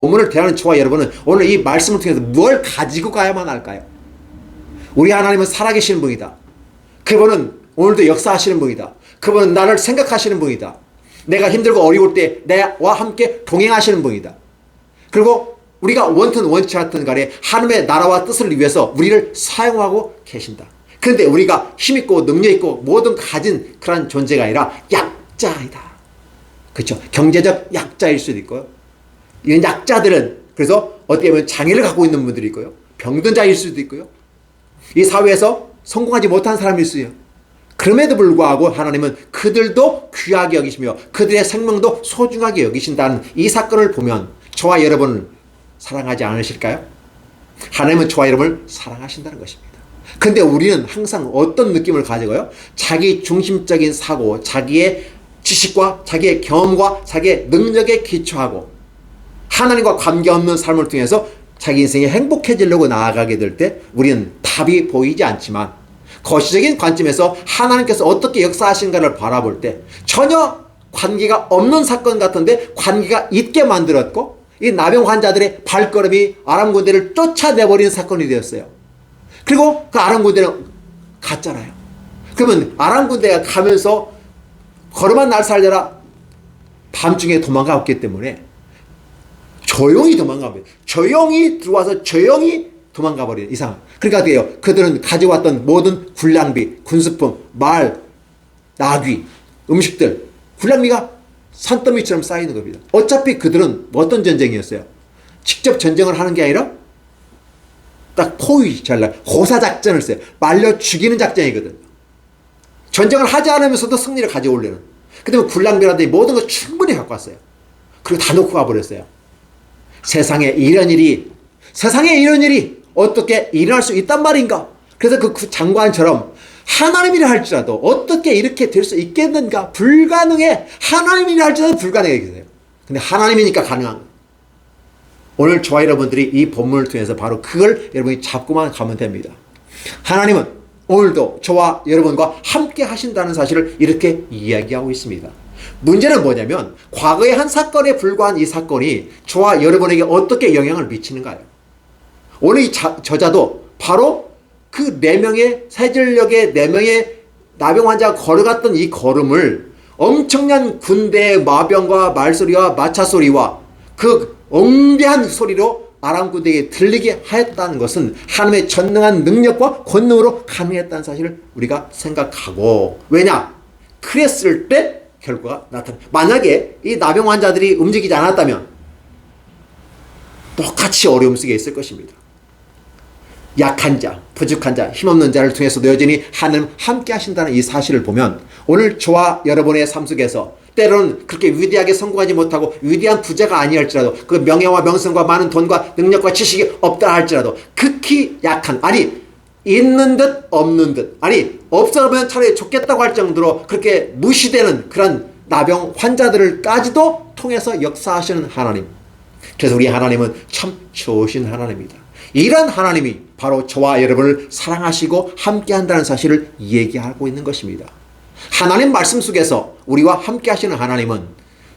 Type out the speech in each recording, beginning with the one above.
본문을 대하는 저와 여러분은 오늘 이 말씀을 통해서 뭘 가지고 가야만 할까요? 우리 하나님은 살아계시는 분이다. 그분은 오늘도 역사하시는 분이다. 그분은 나를 생각하시는 분이다. 내가 힘들고 어려울 때 나와 함께 동행하시는 분이다. 그리고 우리가 원튼 원치 않든 간에 하나님의 나라와 뜻을 위해서 우리를 사용하고 계신다. 그런데 우리가 힘있고 능력있고 모든 가진 그런 존재가 아니라 약자이다. 그렇죠? 경제적 약자일 수도 있고요. 이런 약자들은 그래서 어떻게 보면 장애를 갖고 있는 분들이 있고요. 병든 자일 수도 있고요. 이 사회에서 성공하지 못한 사람일 수도 있어요. 그럼에도 불구하고 하나님은 그들도 귀하게 여기시며 그들의 생명도 소중하게 여기신다는 이 사건을 보면 저와 여러분을 사랑하지 않으실까요? 하나님은 저와 여러분을 사랑하신다는 것입니다. 근데 우리는 항상 어떤 느낌을 가지고요? 자기 중심적인 사고, 자기의 지식과 자기의 경험과 자기의 능력에 기초하고 하나님과 관계없는 삶을 통해서 자기 인생이 행복해지려고 나아가게 될 때 우리는 답이 보이지 않지만 거시적인 관점에서 하나님께서 어떻게 역사하신가를 바라볼 때 전혀 관계가 없는 사건 같은데 관계가 있게 만들었고 이 나병 환자들의 발걸음이 아람 군대를 쫓아내버리는 사건이 되었어요. 그리고 그 아람 군대는 갔잖아요. 그러면 아람 군대가 가면서 걸음만 날 살려라 밤중에 도망갔기 때문에 조용히 도망가버려요. 조용히 들어와서 조용히 도망가버리는 이상. 그러니까 어때요? 그들은 가져왔던 모든 군량비, 군수품, 말, 나귀, 음식들, 군량비가 산더미처럼 쌓이는 겁니다. 어차피 그들은 어떤 전쟁이었어요? 직접 전쟁을 하는 게 아니라 딱 포위 전략, 호사작전을 써요. 말려 죽이는 작전이거든요. 전쟁을 하지 않으면서도 승리를 가져오려는. 그다음에 군량비라든지 모든 걸 충분히 갖고 왔어요. 그리고 다 놓고 가버렸어요. 세상에 이런 일이 어떻게 일어날 수 있단 말인가? 그래서 그 장관처럼 하나님이라 할지라도 어떻게 이렇게 될 수 있겠는가? 불가능해. 하나님이라 할지라도 불가능해. 근데 하나님이니까 가능한 거예요. 오늘 저와 여러분들이 이 본문을 통해서 바로 그걸 여러분이 잡고만 가면 됩니다. 하나님은 오늘도 저와 여러분과 함께 하신다는 사실을 이렇게 이야기하고 있습니다. 문제는 뭐냐면 과거의 한 사건에 불과한 이 사건이 저와 여러분에게 어떻게 영향을 미치는가요? 오늘 이 저자도 바로 그 4명의 세질력의 4명의 나병 환자가 걸어갔던 이 걸음을 엄청난 군대의 마병과 말소리와 마차소리와 그 엉대한 소리로 아람 군대에게 들리게 하였다는 것은 하나님의 전능한 능력과 권능으로 가능했다는 사실을 우리가 생각하고, 왜냐? 그랬을 때 결과가 나타나. 만약에 이 나병 환자들이 움직이지 않았다면 똑같이 어려움 속에 있을 것입니다. 약한 자, 부족한 자, 힘없는 자를 통해서도 여전히 하나님 함께 하신다는 이 사실을 보면 오늘 저와 여러분의 삶 속에서 때로는 그렇게 위대하게 성공하지 못하고 위대한 부자가 아니할지라도 그 명예와 명성과 많은 돈과 능력과 지식이 없다 할지라도 극히 약한, 아니 있는 듯 없는 듯, 아니 없어면 차라리 좋겠다고 할 정도로 그렇게 무시되는 그런 나병 환자들을까지도 통해서 역사하시는 하나님. 그래서 우리 하나님은 참 좋으신 하나님입니다. 이런 하나님이 바로 저와 여러분을 사랑하시고 함께한다는 사실을 얘기하고 있는 것입니다. 하나님 말씀 속에서 우리와 함께 하시는 하나님은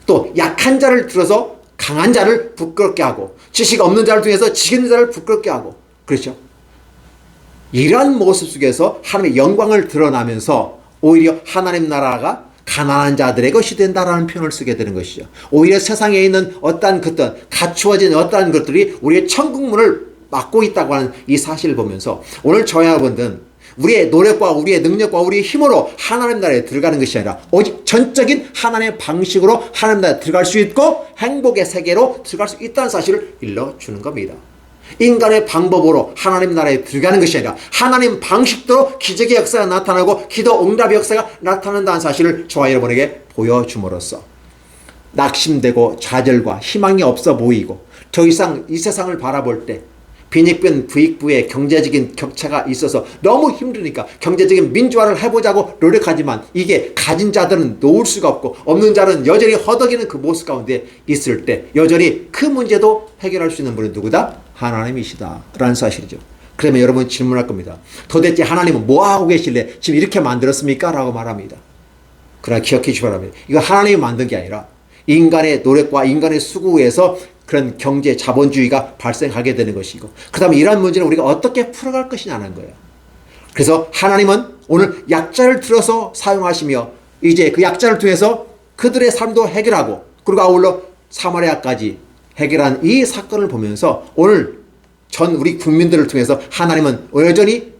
또 약한 자를 들어서 강한 자를 부끄럽게 하고 지식 없는 자를 통해서 지식 있는 자를 부끄럽게 하고, 그렇죠? 이러한 모습 속에서 하나님의 영광을 드러나면서 오히려 하나님 나라가 가난한 자들의 것이 된다라는 표현을 쓰게 되는 것이죠. 오히려 세상에 있는 어떠한 것들, 갖추어진 어떠한 것들이 우리의 천국문을 막고 있다고 하는 이 사실을 보면서 오늘 저와 여러분들은 우리의 노력과 우리의 능력과 우리의 힘으로 하나님 나라에 들어가는 것이 아니라 오직 전적인 하나님의 방식으로 하나님 나라에 들어갈 수 있고 행복의 세계로 들어갈 수 있다는 사실을 일러주는 겁니다. 인간의 방법으로 하나님 나라에 들어가는 것이 아니라 하나님 방식대로 기적의 역사가 나타나고 기도 응답의 역사가 나타난다는 사실을 저와 여러분에게 보여줌으로써 낙심되고 좌절과 희망이 없어 보이고 더 이상 이 세상을 바라볼 때 빈익빈 부익부의 경제적인 격차가 있어서 너무 힘드니까 경제적인 민주화를 해보자고 노력하지만 이게 가진 자들은 놓을 수가 없고 없는 자는 여전히 허덕이는 그 모습 가운데 있을 때 여전히 그 문제도 해결할 수 있는 분은 누구다? 하나님이시다 라는 사실이죠. 그러면 여러분 질문할 겁니다. 도대체 하나님은 뭐하고 계실래 지금 이렇게 만들었습니까? 라고 말합니다. 그러나 기억해 주시기 바랍니다. 이거 하나님이 만든 게 아니라 인간의 노력과 인간의 수고에서 그런 경제 자본주의가 발생하게 되는 것이고, 그 다음에 이러한 문제는 우리가 어떻게 풀어갈 것이냐는 거예요. 그래서 하나님은 오늘 약자를 들어서 사용하시며 이제 그 약자를 통해서 그들의 삶도 해결하고, 그리고 아울러 사마리아까지 해결한 이 사건을 보면서 오늘 전 우리 국민들을 통해서 하나님은 여전히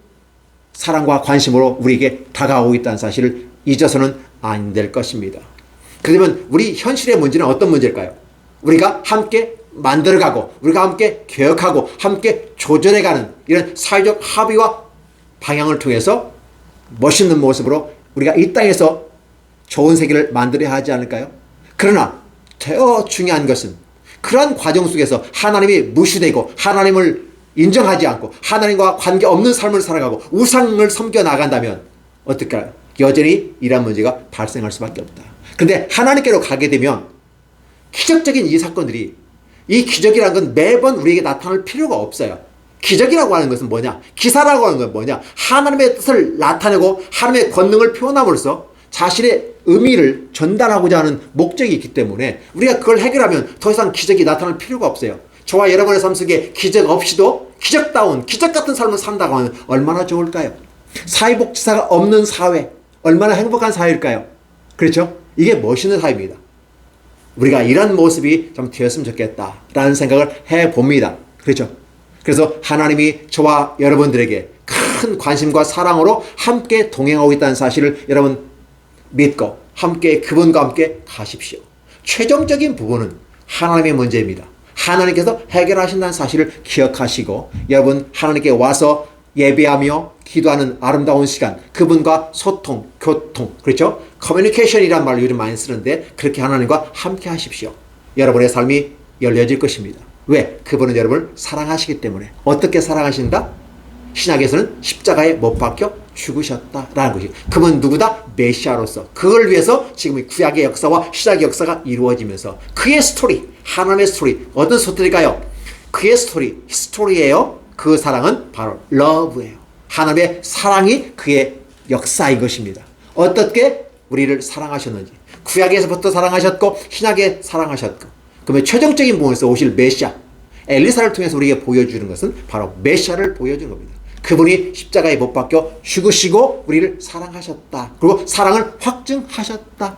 사랑과 관심으로 우리에게 다가오고 있다는 사실을 잊어서는 안 될 것입니다. 그러면 우리 현실의 문제는 어떤 문제일까요? 우리가 함께 만들어가고, 우리가 함께 개혁하고, 함께 조절해가는 이런 사회적 합의와 방향을 통해서 멋있는 모습으로 우리가 이 땅에서 좋은 세계를 만들어야 하지 않을까요? 그러나 더 중요한 것은 그러한 과정 속에서 하나님이 무시되고 하나님을 인정하지 않고 하나님과 관계없는 삶을 살아가고 우상을 섬겨 나간다면 어떨까요? 여전히 이러한 문제가 발생할 수밖에 없다. 그런데 하나님께로 가게 되면 기적적인 이 사건들이, 이 기적이라는 건 매번 우리에게 나타날 필요가 없어요. 기적이라고 하는 것은 뭐냐? 기사라고 하는 건 뭐냐? 하나님의 뜻을 나타내고 하나님의 권능을 표현함으로써 자신의 의미를 전달하고자 하는 목적이 있기 때문에 우리가 그걸 해결하면 더 이상 기적이 나타날 필요가 없어요. 저와 여러분의 삶 속에 기적 없이도 기적다운, 기적 같은 삶을 산다고 하면 얼마나 좋을까요? 사회복지사가 없는 사회, 얼마나 행복한 사회일까요? 그렇죠? 이게 멋있는 사회입니다. 우리가 이런 모습이 좀 되었으면 좋겠다라는 생각을 해봅니다. 그렇죠? 그래서 하나님이 저와 여러분들에게 큰 관심과 사랑으로 함께 동행하고 있다는 사실을 여러분 믿고 함께 그분과 함께 가십시오. 최종적인 부분은 하나님의 문제입니다. 하나님께서 해결하신다는 사실을 기억하시고 여러분 하나님께 와서 예배하며 기도하는 아름다운 시간, 그분과 소통, 교통, 그렇죠? 커뮤니케이션이란 말을 요즘 많이 쓰는데 그렇게 하나님과 함께 하십시오. 여러분의 삶이 열려질 것입니다. 왜? 그분은 여러분을 사랑하시기 때문에. 어떻게 사랑하신다? 신약에서는 십자가에 못 박혀 죽으셨다라는 것이. 그분 누구다? 메시아로서. 그걸 위해서 지금 구약의 역사와 신약의 역사가 이루어지면서 그의 스토리, 하나님의 스토리. 어떤 스토리일까요? 그의 스토리, 히스토리예요. 그 사랑은 바로 러브예요. 하나님의 사랑이 그의 역사인 것입니다. 어떻게 우리를 사랑하셨는지. 구약에서부터 사랑하셨고 신약에 사랑하셨고, 그러면 최종적인 부분에서 오실 메시아, 엘리사를 통해서 우리에게 보여주는 것은 바로 메시아를 보여주는 겁니다. 그분이 십자가에 못 박혀 죽으시고 우리를 사랑하셨다. 그리고 사랑을 확증하셨다.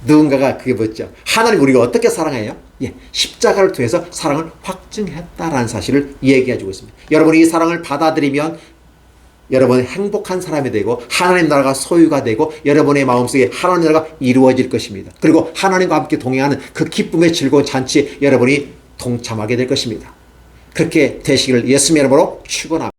누군가가 그게 뭐죠? 하나님 우리가 어떻게 사랑해요? 예, 십자가를 통해서 사랑을 확증했다라는 사실을 얘기해주고 있습니다. 여러분이 이 사랑을 받아들이면 여러분은 행복한 사람이 되고 하나님 나라가 소유가 되고 여러분의 마음속에 하나님 나라가 이루어질 것입니다. 그리고 하나님과 함께 동행하는 그 기쁨의 즐거운 잔치에 여러분이 동참하게 될 것입니다. 그렇게 되시기를 예수님의 이름으로 축원합니다.